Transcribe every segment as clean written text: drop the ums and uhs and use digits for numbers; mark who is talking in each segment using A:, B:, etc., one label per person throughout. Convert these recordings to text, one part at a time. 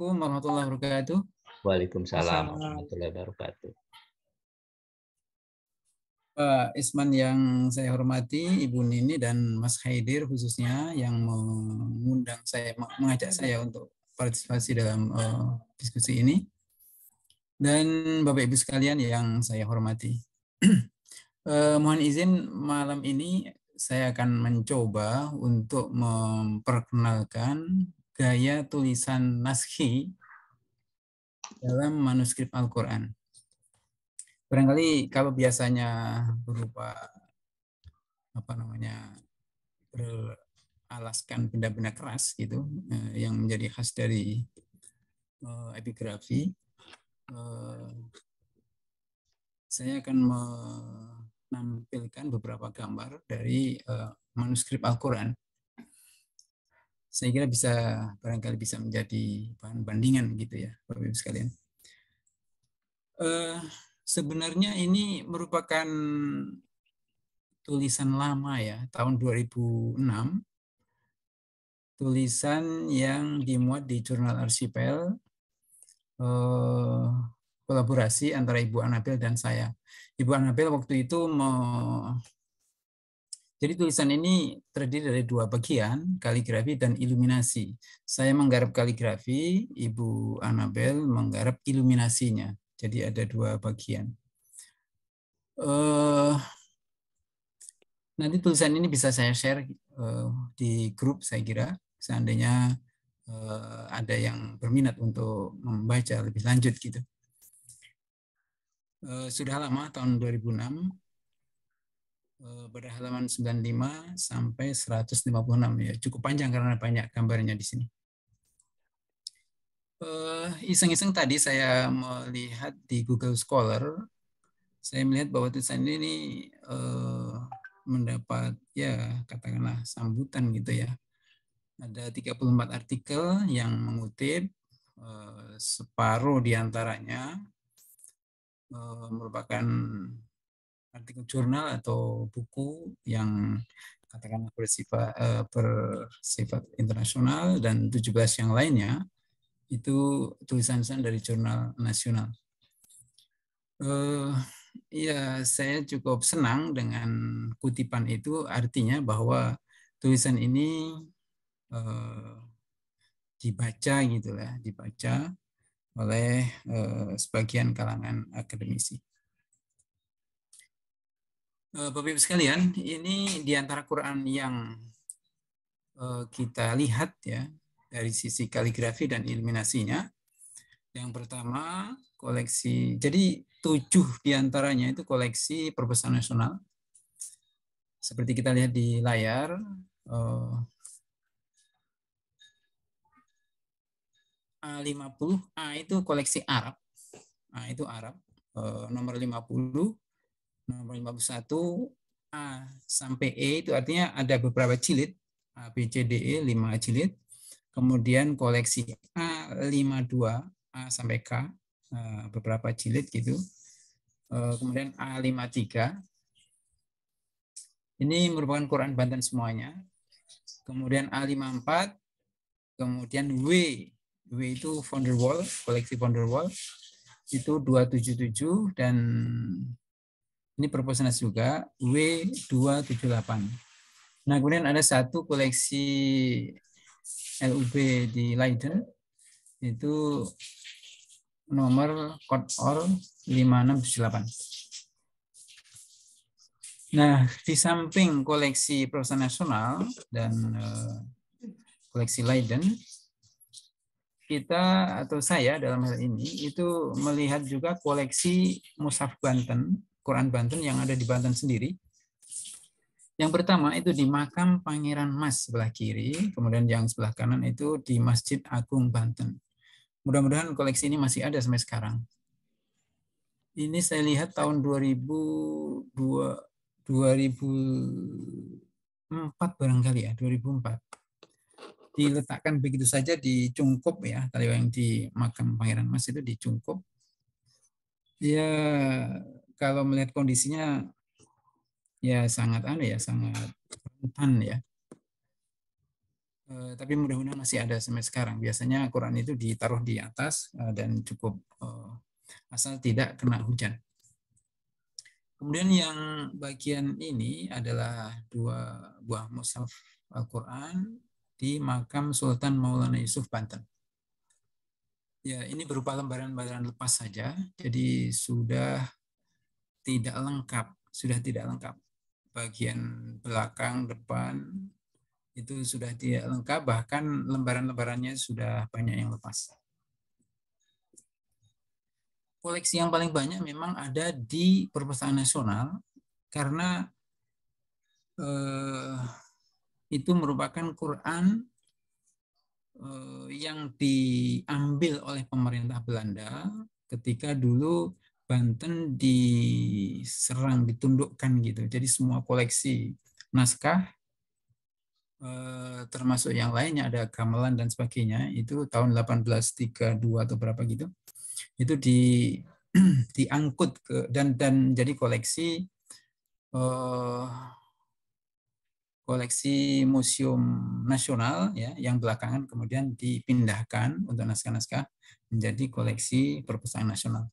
A: Assalamualaikum warahmatullahi wabarakatuh.
B: Waalaikumsalam warahmatullahi wabarakatuh.
A: Pak Isman yang saya hormati, Ibu Nini dan Mas Haidir khususnya yang mengajak saya untuk partisipasi dalam diskusi ini. Dan Bapak Ibu sekalian yang saya hormati. Mohon izin malam ini saya akan mencoba untuk memperkenalkan gaya tulisan Naskhi dalam manuskrip Al-Quran. Barangkali kalau biasanya berupa beralaskan benda-benda keras gitu, yang menjadi khas dari epigrafi, saya akan menampilkan beberapa gambar dari manuskrip Al-Quran. Saya kira barangkali bisa menjadi bahan bandingan gitu ya, Bapak Ibu sekalian. Sebenarnya ini merupakan tulisan lama ya, tahun 2006, tulisan yang dimuat di jurnal Arsipel, kolaborasi antara Ibu Anabel dan saya. Ibu Anabel waktu itu jadi tulisan ini terdiri dari dua bagian, kaligrafi dan iluminasi. Saya menggarap kaligrafi, Ibu Anabel menggarap iluminasinya. Jadi ada dua bagian. Nanti tulisan ini bisa saya share di grup, saya kira, seandainya ada yang berminat untuk membaca lebih lanjut gitu. Sudah lama, tahun 2006, pada halaman 95 sampai 156 ya, cukup panjang karena banyak gambarnya di sini. Iseng-iseng tadi saya melihat di Google Scholar, saya melihat bahwa tulisan ini mendapat ya katakanlah sambutan gitu ya. Ada 34 artikel yang mengutip, separuh diantaranya merupakan artikel jurnal atau buku yang katakanlah bersifat internasional, dan 17 yang lainnya itu tulisan-tulisan dari jurnal nasional. Ya, saya cukup senang dengan kutipan itu, artinya bahwa tulisan ini dibaca gitulah, dibaca oleh sebagian kalangan akademisi. Bapak Ibu sekalian, ini di antara Quran yang kita lihat ya dari sisi kaligrafi dan iluminasinya. Yang pertama koleksi, jadi 7 diantaranya itu koleksi perpustakaan nasional. Seperti kita lihat di layar, A50, A itu koleksi Arab, A itu Arab, nomor 50, nomor 51, A sampai E itu artinya ada beberapa jilid, A, B, C, D, E, 5 jilid. Kemudian koleksi A52, A sampai K, beberapa jilid gitu. Kemudian A53, ini merupakan Quran Banten semuanya. Kemudian A54, kemudian W itu Vonderwall, koleksi Vonderwall, itu 277, dan ini perpustakaan juga W278. Nah, kemudian ada satu koleksi LUB di Leiden, itu nomor Code-OR 5678. Nah, di samping koleksi perpustakaan nasional dan koleksi Leiden, kita atau saya dalam hal ini itu melihat juga koleksi Mushaf Banten, Quran Banten yang ada di Banten sendiri. Yang pertama itu di Makam Pangeran Mas sebelah kiri, kemudian yang sebelah kanan itu di Masjid Agung Banten. Mudah-mudahan koleksi ini masih ada sampai sekarang. Ini saya lihat tahun 2004 barangkali ya, 2004. Diletakkan begitu saja di Cungkup ya, tadi yang di Makam Pangeran Mas itu di Cungkup. Ya, kalau melihat kondisinya ya sangat sangat rentan ya. Tapi mudah-mudahan masih ada sampai sekarang. Biasanya Quran itu ditaruh di atas dan cukup asal tidak kena hujan. Kemudian yang bagian ini adalah 2 buah mushaf Al-Quran di makam Sultan Maulana Yusuf Banten. Ya, ini berupa lembaran-lembaran lepas saja, jadi sudah tidak lengkap. Bagian belakang, depan itu sudah tidak lengkap, bahkan lembaran-lembarannya sudah banyak yang lepas. Koleksi yang paling banyak memang ada di Perpustakaan Nasional karena itu merupakan Quran yang diambil oleh pemerintah Belanda ketika dulu Banten diserang, ditundukkan gitu. Jadi semua koleksi naskah termasuk yang lainnya ada gamelan dan sebagainya itu tahun 1832 atau berapa gitu. Itu diangkut ke dan jadi koleksi koleksi Museum Nasional ya, yang belakangan kemudian dipindahkan untuk naskah-naskah menjadi koleksi Perpustakaan Nasional.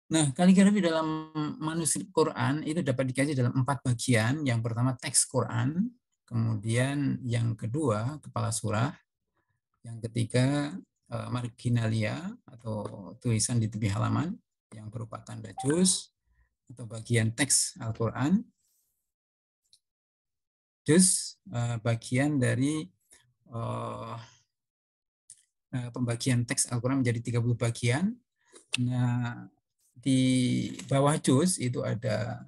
A: Nah, kaligrafi dalam manuskrip Quran itu dapat dikaji dalam 4 bagian. Yang pertama teks Quran, kemudian yang kedua kepala surah, yang ketiga marginalia atau tulisan di tepi halaman yang berupa tanda juz atau bagian teks Al-Quran. Juz bagian dari pembagian teks Al-Quran menjadi 30 bagian. Nah, di bawah juz itu ada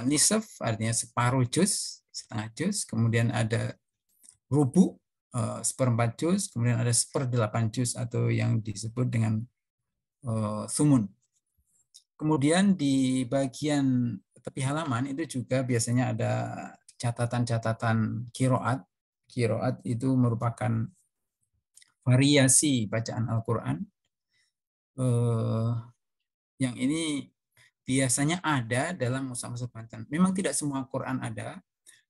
A: nisf, artinya separuh juz, setengah juz. Kemudian ada rubu, seperempat juz. Kemudian ada 1/8 juz atau yang disebut dengan sumun. Kemudian di bagian tepi halaman itu juga biasanya ada catatan-catatan kiroat. Kiroat itu merupakan variasi bacaan Al-Quran. Yang ini biasanya ada dalam mushaf-mushaf Banten. Memang tidak semua Quran ada,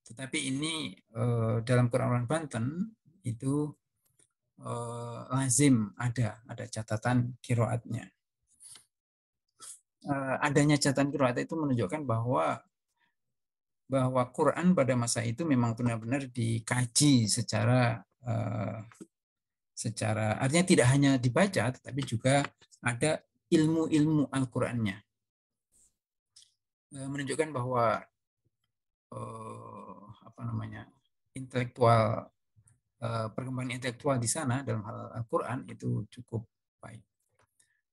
A: tetapi ini dalam Quran Banten itu lazim ada catatan kiroatnya. Adanya catatan kiroat itu menunjukkan bahwa Quran pada masa itu memang benar-benar dikaji secara artinya tidak hanya dibaca tetapi juga ada ilmu-ilmu Al-Qur'annya. Menunjukkan bahwa intelektual perkembangan intelektual di sana dalam hal Al-Qur'an itu cukup baik.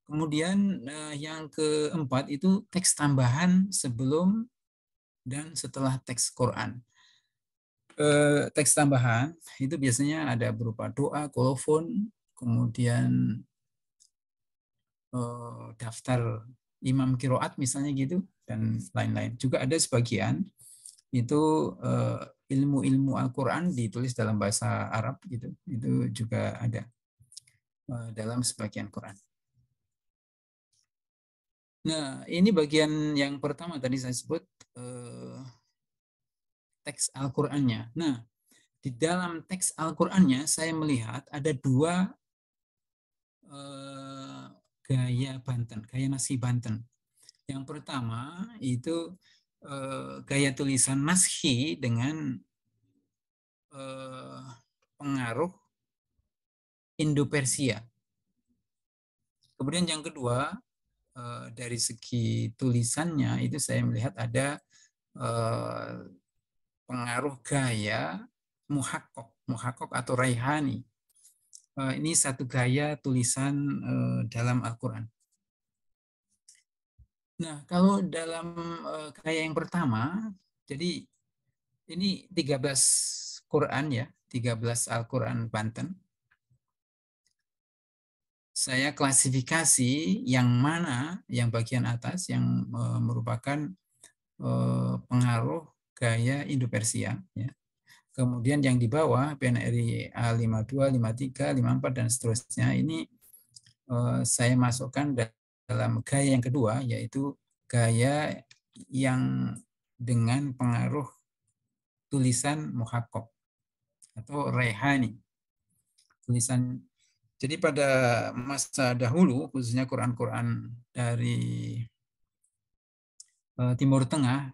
A: Kemudian yang keempat itu teks tambahan sebelum dan setelah teks Quran. Teks tambahan itu biasanya ada berupa doa, kolofon, kemudian daftar imam kiroat misalnya gitu, dan lain-lain. Juga ada sebagian itu ilmu-ilmu Al-Quran ditulis dalam bahasa Arab gitu. Itu juga ada dalam sebagian Quran. Nah, ini bagian yang pertama tadi saya sebut teks Al-Qur'annya. Nah, di dalam teks Al-Qur'annya saya melihat ada 2 gaya Banten, gaya nasi Banten. Yang pertama itu gaya tulisan naskhi dengan pengaruh Indo-Persia. Kemudian yang kedua, dari segi tulisannya itu saya melihat ada pengaruh gaya muhakkok atau raihani. Ini satu gaya tulisan dalam Al-Quran. Nah, kalau dalam gaya yang pertama, jadi ini 13 Quran ya, 13 Al-Quran Banten. Saya klasifikasi yang mana, yang bagian atas, yang merupakan pengaruh gaya Indo-Persia. Ya. Kemudian yang di bawah, PNRI A52, 53, 54, dan seterusnya, ini saya masukkan dalam gaya yang kedua, yaitu gaya yang dengan pengaruh tulisan muhakkok atau rehani. Tulisan. Jadi pada masa dahulu, khususnya Quran-Quran dari Timur Tengah,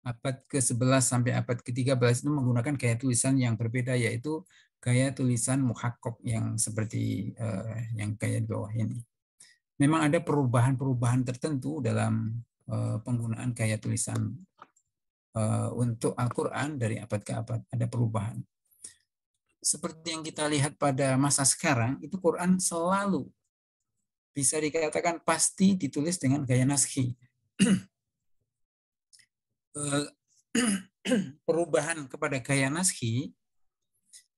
A: abad ke-11 sampai abad ke-13 itu menggunakan gaya tulisan yang berbeda, yaitu gaya tulisan muhakkok yang seperti yang gaya di bawah ini. Memang ada perubahan-perubahan tertentu dalam penggunaan gaya tulisan untuk Al-Quran dari abad ke abad. Ada perubahan. Seperti yang kita lihat pada masa sekarang, itu Quran selalu bisa dikatakan pasti ditulis dengan gaya naskhi. Perubahan kepada gaya naskhi,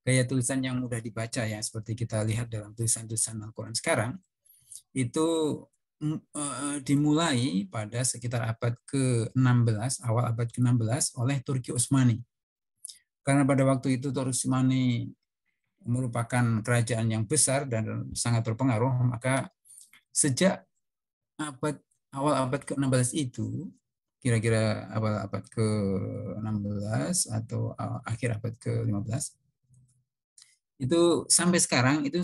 A: gaya tulisan yang mudah dibaca ya, seperti kita lihat dalam tulisan-tulisan Al-Quran sekarang, itu dimulai pada sekitar abad ke-16, awal abad ke-16 oleh Turki Utsmani. Karena pada waktu itu Turki Utsmani merupakan kerajaan yang besar dan sangat berpengaruh, maka sejak awal abad ke-16 itu, kira-kira awal abad ke-16 atau akhir abad ke-15, itu sampai sekarang itu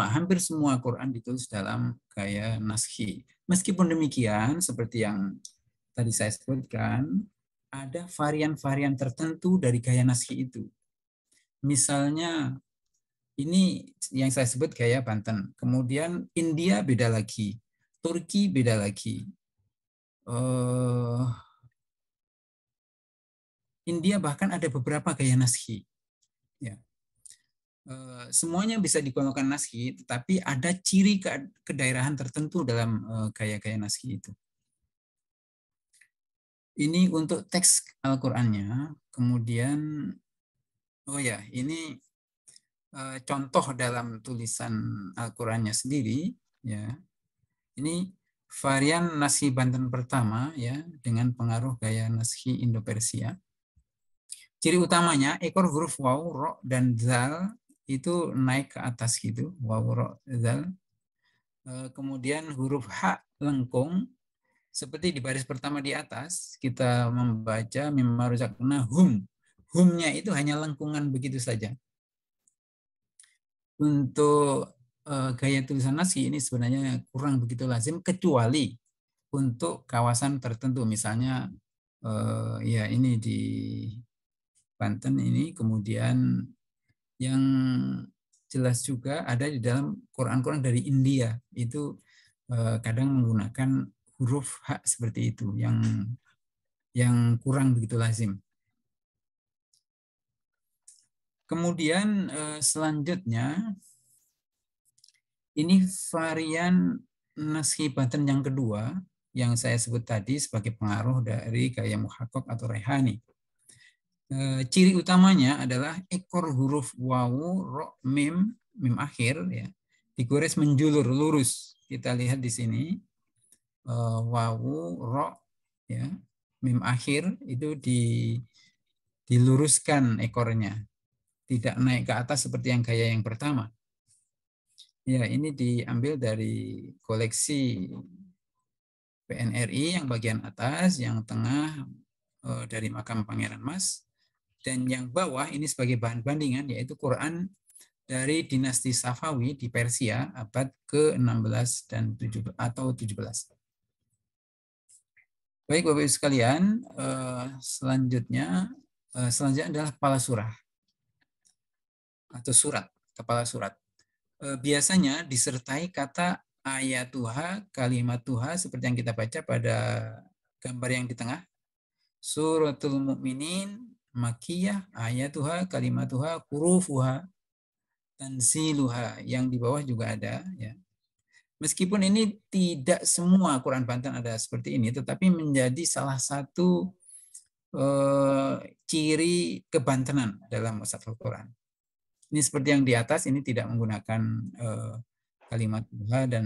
A: hampir semua Quran ditulis dalam gaya naskhi. Meskipun demikian, seperti yang tadi saya sebutkan, ada varian-varian tertentu dari gaya naskhi itu. Misalnya, ini yang saya sebut gaya Banten. Kemudian India beda lagi, Turki beda lagi. India bahkan ada beberapa gaya naskhi. Ya. Semuanya bisa digolongkan naskhi, tetapi ada ciri kedaerahan tertentu dalam gaya-gaya naskhi itu. Ini untuk teks Al-Qur'annya. Kemudian, ini contoh dalam tulisan Al-Qur'annya sendiri. Ya, ini varian naskhi Banten pertama ya dengan pengaruh gaya naskhi Indo-Persia. Ciri utamanya ekor huruf waw, ro, dan zal itu naik ke atas gitu, waw, ro, zal. Kemudian huruf H lengkung, seperti di baris pertama di atas, kita membaca mimma razaqna hum. Humnya itu hanya lengkungan begitu saja. Untuk gaya tulisan naskhi ini sebenarnya kurang begitu lazim, kecuali untuk kawasan tertentu. Misalnya, ya ini di Banten ini, kemudian yang jelas juga ada di dalam Quran-Quran dari India, itu kadang menggunakan huruf H seperti itu, yang kurang begitu lazim. Kemudian selanjutnya, ini varian naskhi Banten yang kedua, yang saya sebut tadi sebagai pengaruh dari gaya muhakkok atau rehani. Ciri utamanya adalah ekor huruf wawu, ro, mim akhir ya, digores menjulur lurus. Kita lihat di sini wawu, ro, ya, mim akhir itu diluruskan ekornya, tidak naik ke atas seperti yang gaya yang pertama. Ya, ini diambil dari koleksi PNRI yang bagian atas, yang tengah dari makam Pangeran Mas. Dan yang bawah ini sebagai bahan bandingan, yaitu Quran dari dinasti Safawi di Persia abad ke-16 dan 17 atau 17. Baik Bapak Ibu sekalian, selanjutnya adalah kepala surah atau surat, kepala surat. Biasanya disertai kata ayatuha, kalimatuha seperti yang kita baca pada gambar yang di tengah. Suratul Mukminin Makiyah, ayatuha, kalimatuha, hurufuha, tanziluha, yang di bawah juga ada ya. Meskipun ini tidak semua Quran Banten ada seperti ini, tetapi menjadi salah satu ciri kebantenan dalam mushaf Al-Quran. Ini seperti yang di atas, ini tidak menggunakan kalimat Tuhan dan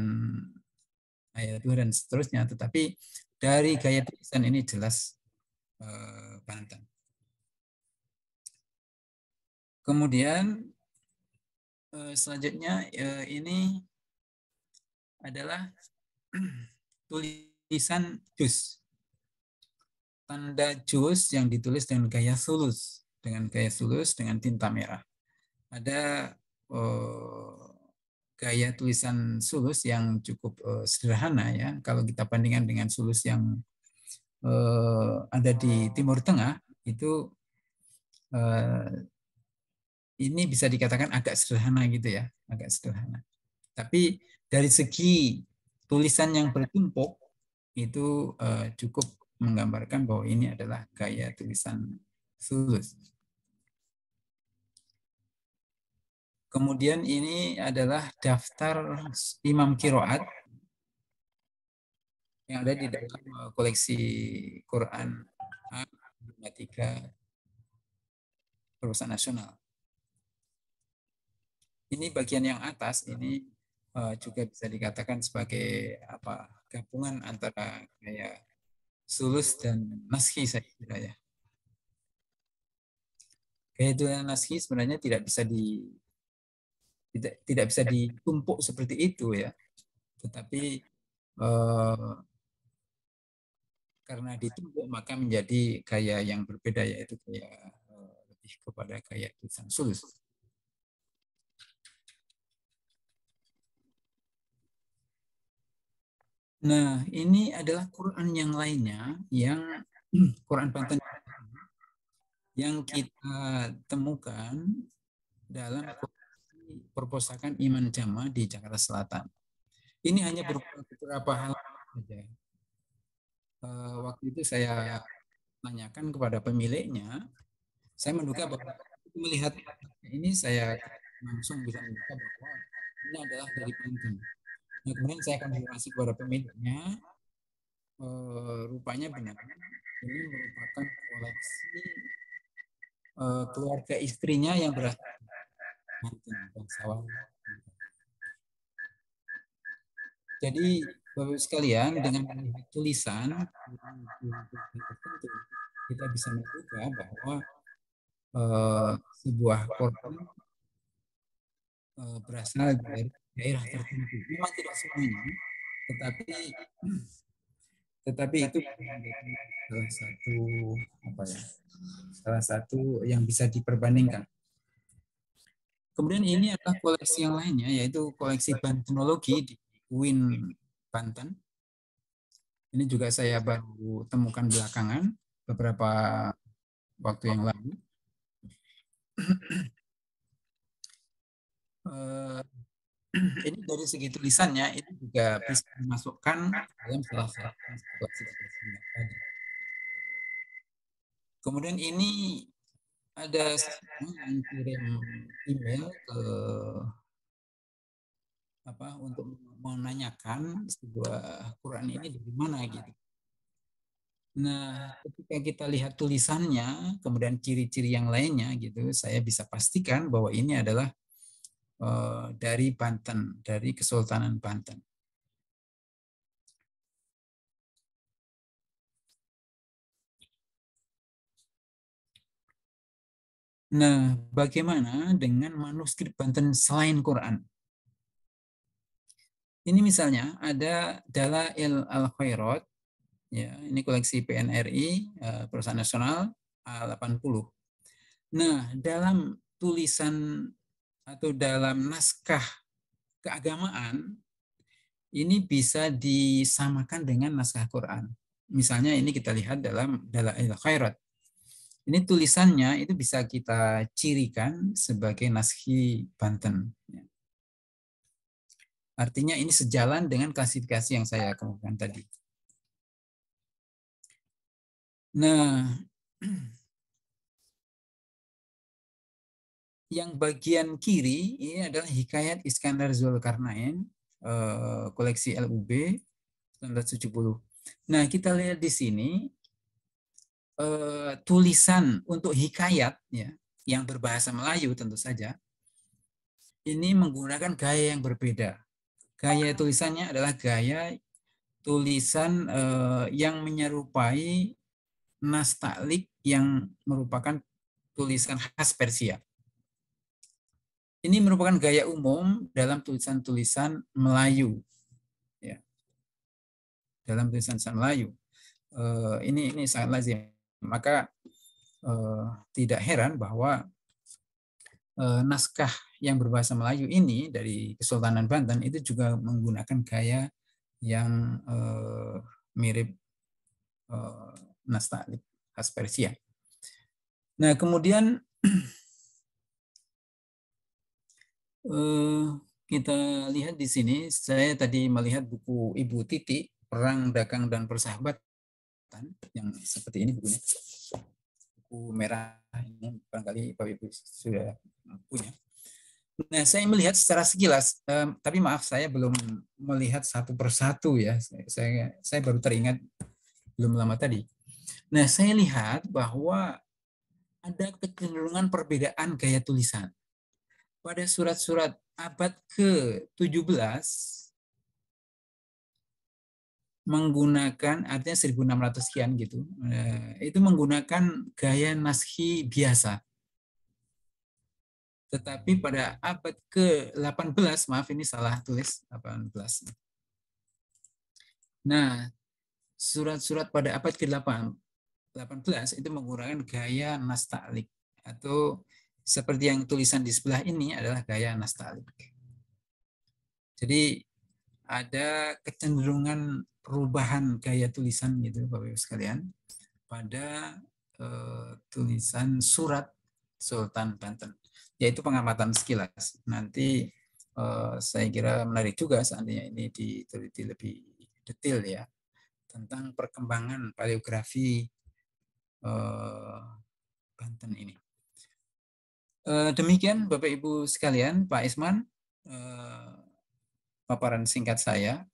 A: ayat Tuhan dan seterusnya, tetapi dari gaya tulisan ini jelas Banten. Kemudian selanjutnya ini adalah tulisan juz. tanda juz yang ditulis dengan gaya sulus, dengan tinta merah. Ada gaya tulisan sulus yang cukup sederhana ya. Kalau kita bandingkan dengan sulus yang ada di Timur Tengah, itu ini bisa dikatakan agak sederhana gitu ya, agak sederhana. Tapi dari segi tulisan yang bertumpuk itu cukup menggambarkan bahwa ini adalah gaya tulisan sulus. Kemudian ini adalah daftar imam kiroat yang ada di dalam koleksi Quran A53 Perpustakaan Nasional. Ini bagian yang atas ini juga bisa dikatakan sebagai gabungan antara gaya sulus dan naskhi saya kira ya. Gaya tulisan naskhi sebenarnya tidak bisa ditumpuk seperti itu ya, tetapi karena ditumpuk maka menjadi gaya yang berbeda, yaitu gaya lebih kepada gaya tulisan sulus. Nah, ini adalah Quran yang lainnya, yang Quran Banten yang kita temukan dalam perpustakaan Iman Jama di Jakarta Selatan. Ini hanya beberapa hal saja. Waktu itu saya tanyakan kepada pemiliknya, saya menduga bahwa melihat ini saya langsung bisa menduga bahwa ini adalah dari Banten. Nah, kemudian saya konfirmasi kepada pemiliknya, rupanya benar. Ini merupakan koleksi keluarga istrinya yang berasal dari Banten, bangsawan. Jadi, Bapak sekalian, dengan melihat tulisan tertentu, kita bisa menduga bahwa sebuah korban berasal dari daerah tertentu. Memang tidak semuanya, tetapi itu salah satu yang bisa diperbandingkan. Kemudian ini adalah koleksi yang lainnya, yaitu koleksi Bantenologi di UIN Banten. Ini juga saya baru temukan belakangan beberapa waktu yang lalu. Ini dari segi tulisannya itu juga bisa dimasukkan dalam salah satu koleksi tadi. Kemudian ini ada seseorang yang kirim email ke untuk menanyakan sebuah Quran ini dari mana gitu. Nah, ketika kita lihat tulisannya, kemudian ciri-ciri yang lainnya gitu, saya bisa pastikan bahwa ini adalah dari Banten, dari Kesultanan Banten. Nah, bagaimana dengan manuskrip Banten selain Quran? Ini misalnya ada Dalail Al-Khairat, ya, ini koleksi PNRI, Perusahaan Nasional A80. Nah, dalam tulisan atau dalam naskah keagamaan, ini bisa disamakan dengan naskah Quran. Misalnya ini kita lihat dalam Dalail Khairat. Ini tulisannya itu bisa kita cirikan sebagai naskhi Banten. Artinya ini sejalan dengan klasifikasi yang saya kemukakan tadi. Nah, yang bagian kiri ini adalah Hikayat Iskandar Zulkarnain, koleksi LUB 1970. Nah, kita lihat di sini tulisan untuk hikayat ya, yang berbahasa Melayu tentu saja, ini menggunakan gaya yang berbeda. Gaya tulisannya adalah gaya tulisan yang menyerupai nasta'lik yang merupakan tulisan khas Persia. Ini merupakan gaya umum dalam tulisan-tulisan Melayu. Ya. Dalam tulisan Melayu. ini sangat lazim. Maka tidak heran bahwa naskah yang berbahasa Melayu ini dari Kesultanan Banten itu juga menggunakan gaya yang mirip nas ta'lib khas Persia. Nah, kemudian kita lihat di sini, saya tadi melihat buku Ibu Titi, Perang, Dagang, dan Persahabatan, yang seperti ini bukunya. Buku merah ini, barangkali Bapak Ibu sudah punya. Nah, saya melihat secara sekilas, tapi maaf saya belum melihat satu persatu ya. Saya baru teringat belum lama tadi. Nah, saya lihat bahwa ada kecenderungan perbedaan gaya tulisan. Pada surat-surat abad ke-17 menggunakan, artinya 1600 sekian gitu, itu menggunakan gaya naskhi biasa. Tetapi pada abad ke-18, maaf ini salah tulis, 18. Nah, surat-surat pada abad ke-18 itu menggunakan gaya nas ta'liq, atau seperti yang tulisan di sebelah ini adalah gaya nas ta'liq. Jadi ada kecenderungan perubahan gaya tulisan gitu Bapak Ibu sekalian pada tulisan surat Sultan Banten, yaitu pengamatan sekilas. Nanti saya kira menarik juga seandainya ini diteliti lebih detail ya tentang perkembangan paleografi Banten ini. Demikian Bapak Ibu sekalian, Pak Isman, paparan singkat saya.